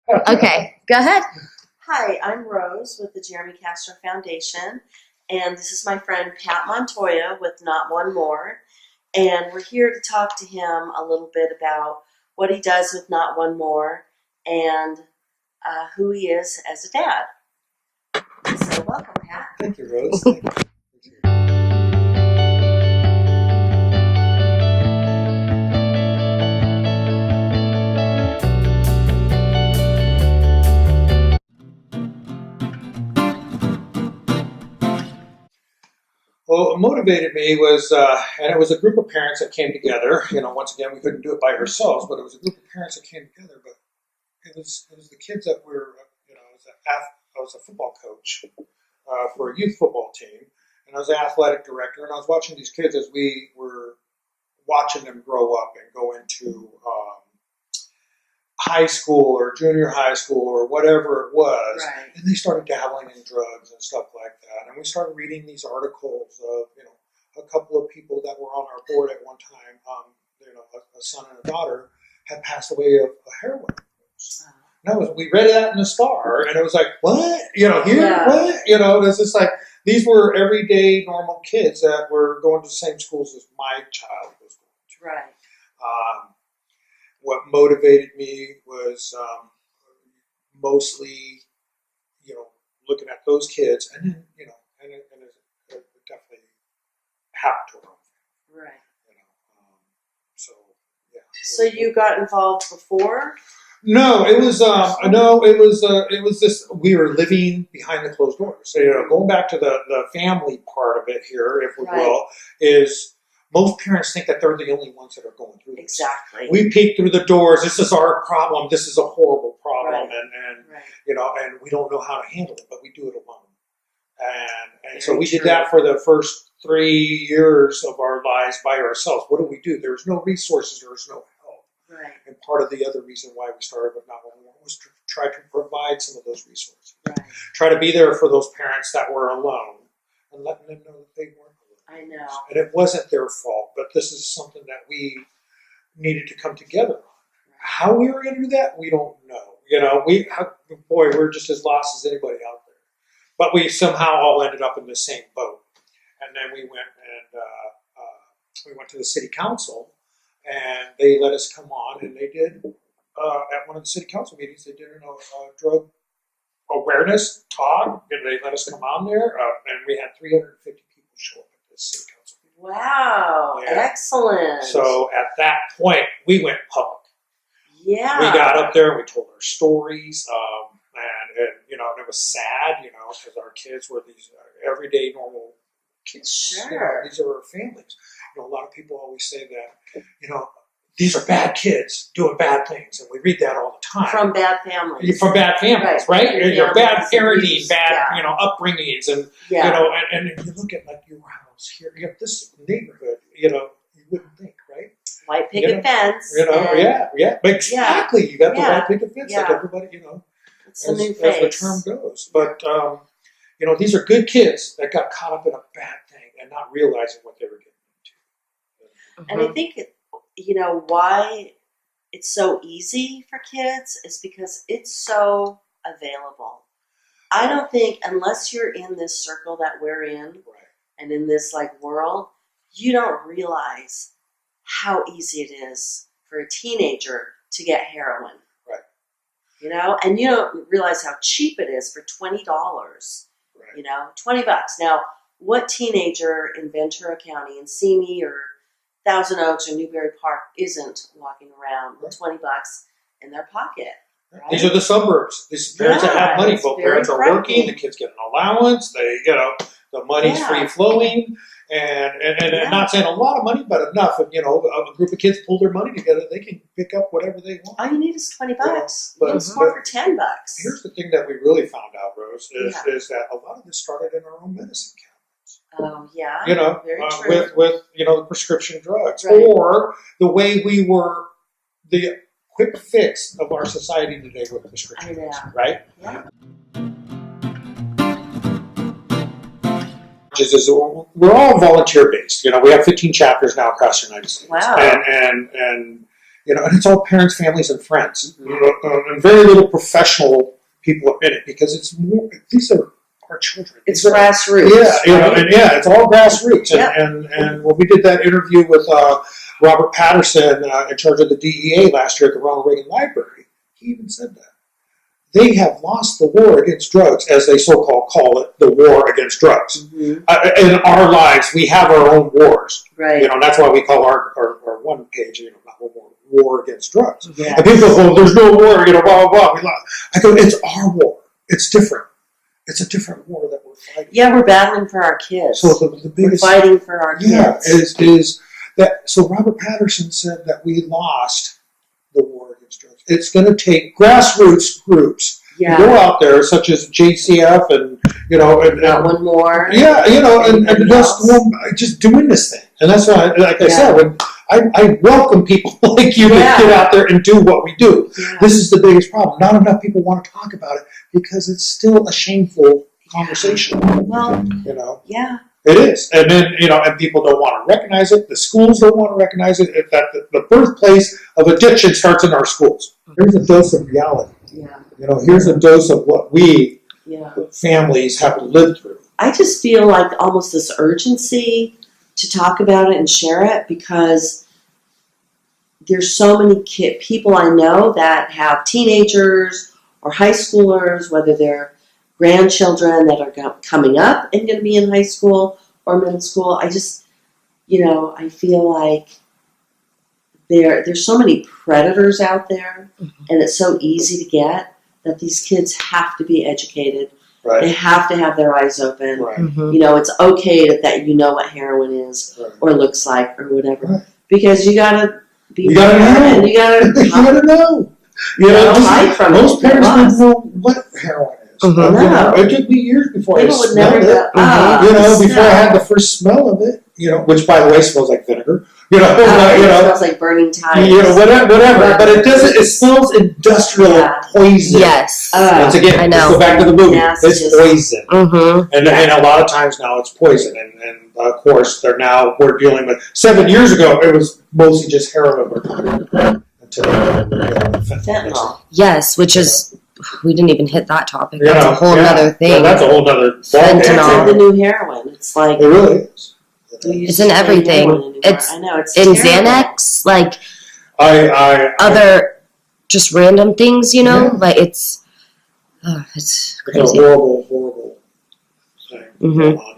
Okay, go ahead. Hi, I'm Rose with the Jeremy Castro Foundation, and this is my friend Pat Montoya with Not One More, and we're here to talk to him a little bit about what he does with Not One More and who he is as a dad. So welcome, Pat. Thank you, Rose. Thank you. Well, what motivated me was, and it was a group of parents that came together. Once again, we couldn't do it by ourselves, but it was a group of parents that came together. But it was the kids that were, I was a football coach for a youth football team, and I was the athletic director, and I was watching these kids as we were watching them grow up and go into high school or junior high school or whatever it was, Right. and they started dabbling in drugs and stuff like that. And we started reading these articles of, a couple of people that were on our board at one time, a son and a daughter had passed away of a heroin overdose. And we read that in the Star, and it was like, what? Here, Yeah. what? It was just like, these were everyday normal kids that were going to the same schools as my child was going to. Right. What motivated me was mostly, looking at those kids, and then, and it definitely happened to them. Right. So yeah. So you got involved before? No, it was it was this. We were living behind the closed doors. So, going back to the family part of it here, if we will, is most parents think that they're the only ones that are going through this. Exactly. We peek through the doors. This is our problem. This is a horrible problem, Right. and and we don't know how to handle it, but we do it alone. And so Very we did true. that for the first 3 years of our lives by ourselves. What do we do? There was no resources. There was no help. Right. And part of the other reason why we started with Not One More was to try to provide some of those resources. Right. Try to be there for those parents that were alone and letting them know that they weren't alone. I know. And it wasn't their fault, but this is something that we needed to come together on. How we were going to do that, we don't know. We're just as lost as anybody out there. But we somehow all ended up in the same boat. And then we went to the city council, and they let us come on, and they did, at one of the city council meetings, they did a drug awareness talk, and they let us come on there, and we had 350 people show up at the city council meeting. Wow. Yeah. Excellent. So at that point, we went public. Yeah. We got up there and we told our stories, and it was sad, because our kids were these everyday normal kids. Sure. These are our families. A lot of people always say that, these are bad kids doing bad things, and we read that all the time. From bad families. From bad families, right? Your Your bad families, parenting, bad, yeah. upbringings, and Yeah. and if you look at like your house here, this neighborhood, you wouldn't think, right? White picket fence. Yeah. But exactly. You got the Yeah. white picket fence, like Yeah. everybody, It's a new as the face. term goes. But these are good kids that got caught up in a bad thing and not realizing what they were getting into. And I think, why it's so easy for kids is because it's so available. I don't think, unless you're in this circle that we're in Right. and in this world, you don't realize how easy it is for a teenager to get heroin. Right. And you don't realize how cheap it is for $20. Right. $20. Now, what teenager in Ventura County, in Simi or Thousand Oaks or Newberry Park isn't walking around with $20 in their pocket? Right? These are the suburbs. These parents that have money. it's Both very parents are frightening. working. The kids get an allowance. They, the money's Yeah. free flowing, and Yeah. not saying a lot of money, but enough. Of, a group of kids pull their money together, they can pick up whatever they want. All you need is $20. But- You can score for $10. Here's the thing that we really found out, Rose, is Yeah. that a lot of this started in our own medicine cabinets. Oh, yeah. Very true. with the prescription drugs, Right. or the way we were, the quick fix of our society today with prescription I know. drugs, right? Yeah. Is we're all volunteer based. We have 15 chapters now across the United States. Wow. And You know, and it's all parents, families, and friends, Mhm. and very little professional people in it because it's more. These are our children. It's These are- grassroots. Yeah, you know, right? and yeah, it's all grassroots. Yep. And when we did that interview with Robert Patterson in charge of the DEA last year at the Ronald Reagan Library, he even said that. They have lost the war against drugs, as they so-called call it, the war against drugs. Mhm. In our lives, we have our own wars. Right. You know, and that's why we call our one page, you know, not one more, war against drugs. Yeah. And people go, well, there's no war, you know, blah, blah, blah. We lost. I go, it's our war. It's different. It's a different war that we're fighting. Yeah, we're battling for our kids. So the we're biggest fighting for our kids. is that. So Robert Patterson said that we lost the war against drugs. It's going to take grassroots groups to go Yeah. out there, such as JCF, and you know, Not one more. yeah, you know, and Anybody just doing this thing. And that's why, like I Yeah. said, when I welcome people like you Yeah. to get out there and do what we do. Yeah. This is the biggest problem. Not enough people want to talk about it because it's still a shameful conversation. Well, You know, yeah. it is. And then, you know, and people don't want to recognize it. The schools don't want to recognize it. In fact, the birthplace of addiction starts in our schools. Here's a dose of reality. Yeah. You know, here's a dose of what we Yeah. families have lived through. I just feel like almost this urgency to talk about it and share it because there's so many people I know that have teenagers or high schoolers, whether they're grandchildren that are coming up and going to be in high school or middle school. I just, I feel like there's so many predators out there, and it's so easy to get that these kids have to be educated. They Right. have to have their eyes open. Right. It's okay that you know what heroin is Right. or looks like or whatever. Right. Because you gotta be You gotta there know. and you gotta You gotta know. You know, Don't hide from it. most parents It don't was. know what heroin is. Mhm. You know, No. it took me years before I people would smelled never it. go, ah, You know, before I had smell. the first smell of it. You know, which by the way smells like vinegar. You know, It you know, smells like burning tires. you know, whatever. But it doesn't. It smells industrial Yeah. poison. Yes. Once again, I know. let's go back to the movie. Nasty. It's poison. Mm-hmm. And a lot of times now it's poison, and of course we're dealing with. 7 years ago it was mostly just heroin we're talking about until Fentanyl. Yes, which is we didn't even hit that topic. You That's know, a whole yeah. nother thing. Yeah, that's a whole nother It's Fentanyl. like the new heroin. It's like It really is. we used It's to in say everything. heroin anymore. It's I know it's in terrible. Xanax, like I other just random things, Yeah. like it's It's a crazy. horrible thing Mhm. going on.